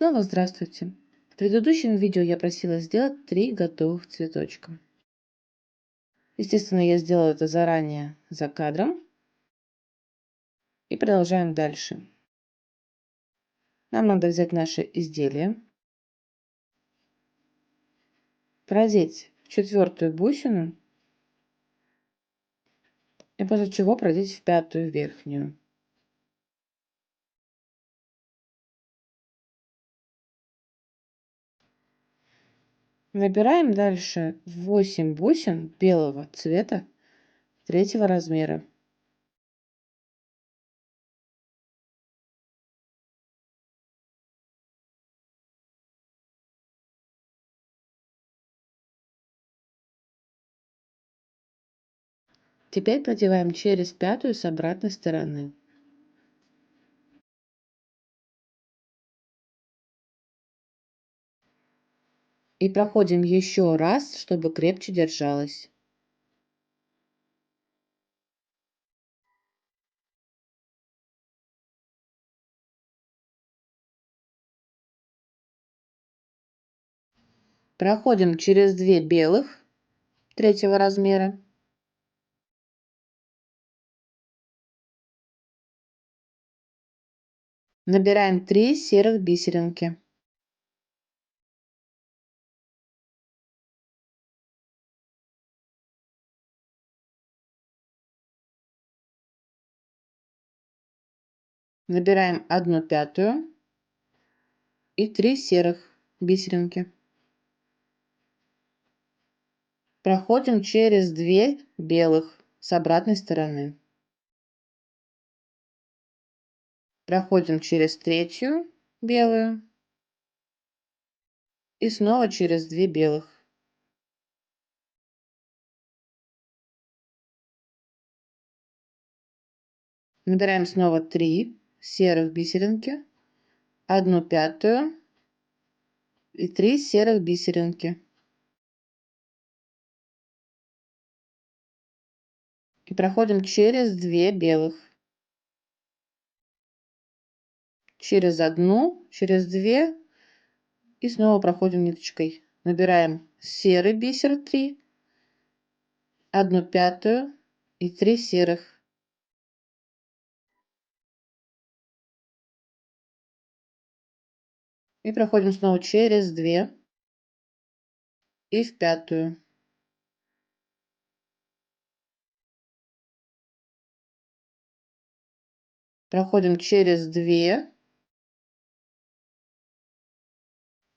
Снова здравствуйте. В предыдущем видео я просила сделать 3 готовых цветочка. Естественно, я сделала это заранее за кадром. И продолжаем дальше. Нам надо взять наше изделие, продеть в 4-ю бусину и после чего продеть в 5-ю верхнюю. Набираем дальше 8 бусин белого цвета 3-го размера. Теперь продеваем через 5-ю с обратной стороны. И проходим еще раз, чтобы крепче держалась. Проходим через 2 белых 3-го размера. Набираем 3 серых бисеринки. Набираем 1/5 и 3 серых бисеринки. Проходим через 2 белых с обратной стороны. Проходим через 3-ю белую и снова через 2 белых. Набираем снова 3 серых бисеринки, 1/5 и 3 серых бисеринки. И проходим через 2 белых. Через 1, через 2 и снова проходим ниточкой. Набираем серый бисер 3, 1/5 и 3 серых. И проходим снова через 2 и в 5-ю. Проходим через 2,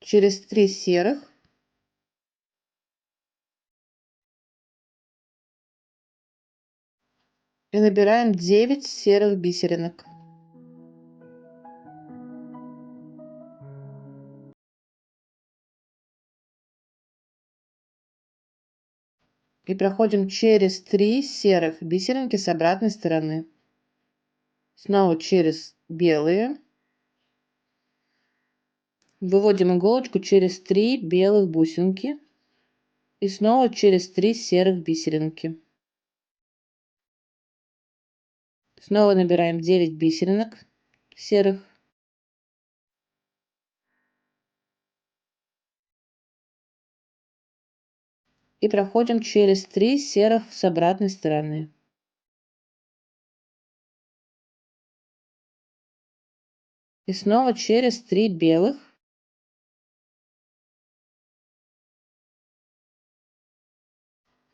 через 3 серых. И набираем 9 серых бисеринок. И проходим через 3 серых бисеринки с обратной стороны. Снова через белые. Выводим иголочку через 3 белых бусинки. И снова через 3 серых бисеринки. Снова набираем 9 бисеринок серых. И проходим через 3 серых с обратной стороны. И снова через 3 белых.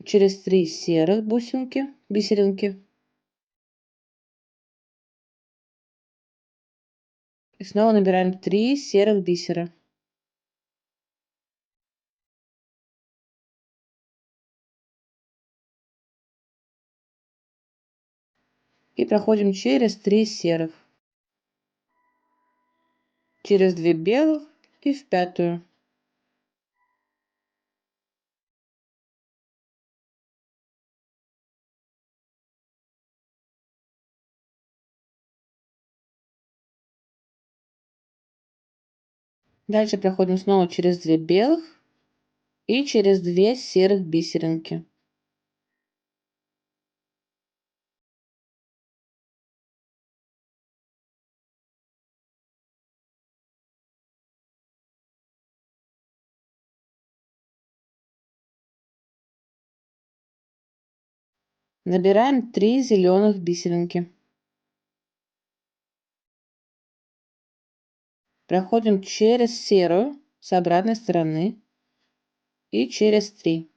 Через 3 серых бисеринки. И снова набираем 3 серых бисера. И проходим через 3 серых. Через 2 белых и в 5-ю. Дальше проходим снова через 2 белых и через 2 серых бисеринки. Набираем 3 зеленых бисеринки. Проходим через серую с обратной стороны и через 3.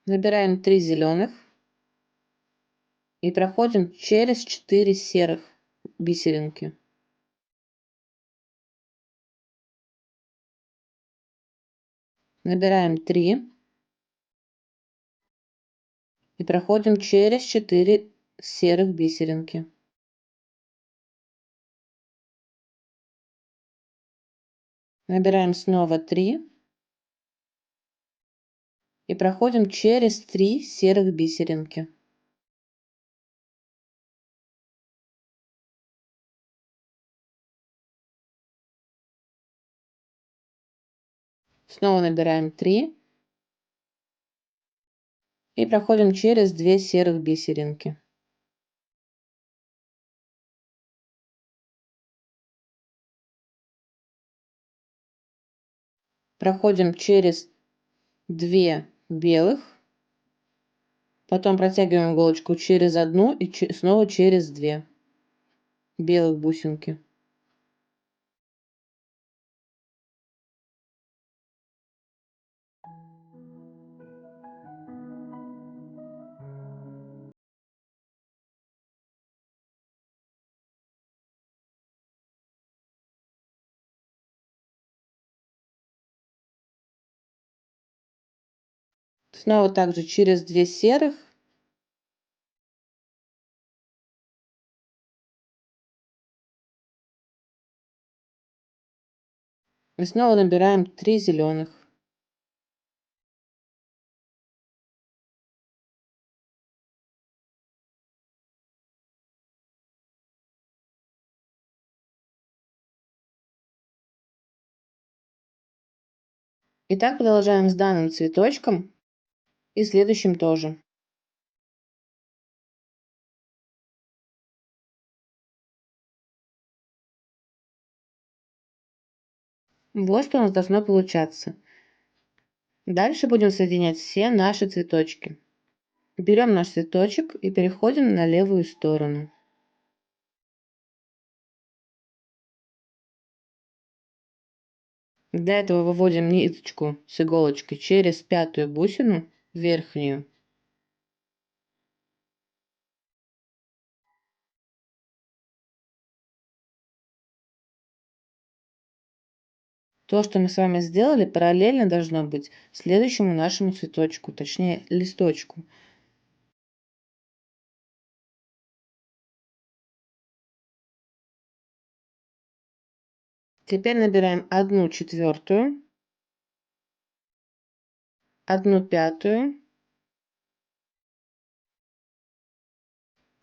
Набираем 3 зеленых и проходим через 4 серых бисеринки. Набираем 3 и проходим через 4 серых бисеринки. Набираем снова 3 и проходим через 3 серых бисеринки. Снова набираем 3 и проходим через 2 серых бисеринки. Проходим через 2 белых, потом протягиваем иголочку через одну и снова через 2 белых бусинки. Снова также через 2 серых и снова набираем 3 зеленых. И так продолжаем с данным цветочком и следующим тоже. Вот что у нас должно получаться. Дальше будем соединять все наши цветочки. Берем наш цветочек и переходим на левую сторону. Для этого выводим ниточку с иголочкой через 5-ю бусину верхнюю. То, что мы с вами сделали, параллельно должно быть следующему нашему цветочку, точнее листочку. Теперь набираем 1/4, 1/5,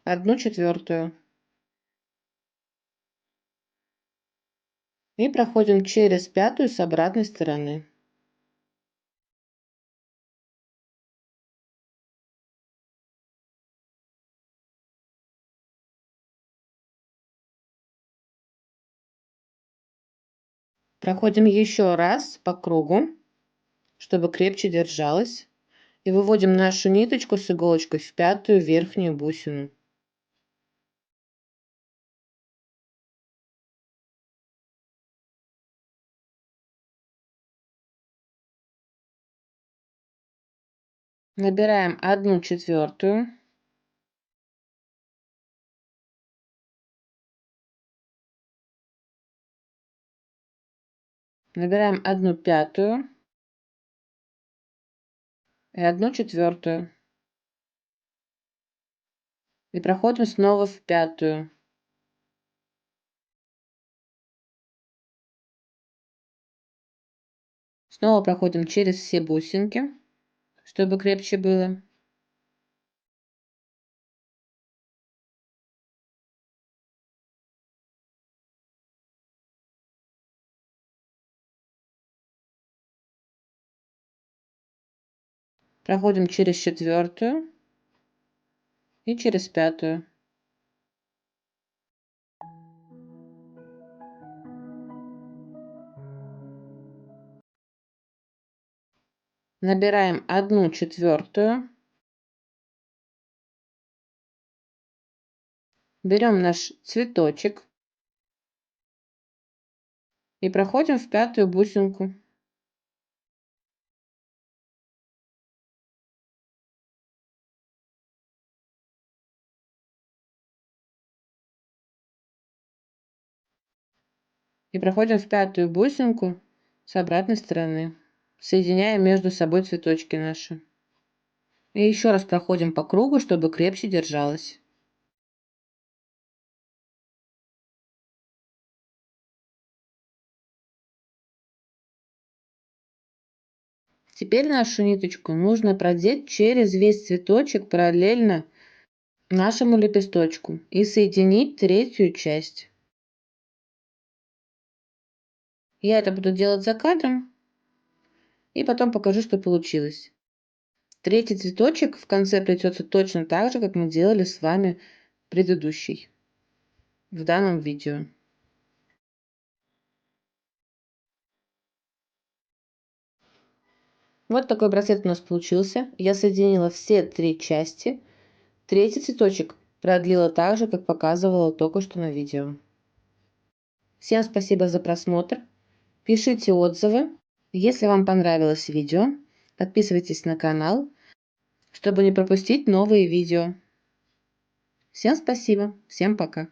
1/4 и проходим через 5-ю с обратной стороны. Проходим еще раз по кругу, чтобы крепче держалась, и выводим нашу ниточку с иголочкой в 5-ю верхнюю бусину. Набираем 1/4, набираем 1/5 и 1/4 и проходим снова в 5-ю. Снова проходим через все бусинки, чтобы крепче было. Проходим через 4-ю и через 5-ю. Набираем 1/4 Берем наш цветочек и проходим в пятую бусинку. И проходим в пятую бусинку с обратной стороны, соединяя между собой цветочки наши. И еще раз проходим по кругу, чтобы крепче держалось. Теперь нашу ниточку нужно продеть через весь цветочек параллельно нашему лепесточку и соединить третью часть. Я это буду делать за кадром и потом покажу, что получилось. Третий цветочек в конце плетется точно так же, как мы делали с вами предыдущий в данном видео. Вот такой браслет у нас получился. Я соединила все три части. Третий цветочек продлила так же, как показывала только что на видео. Всем спасибо за просмотр. Пишите отзывы. Если вам понравилось видео, подписывайтесь на канал, чтобы не пропустить новые видео. Всем спасибо. Всем пока.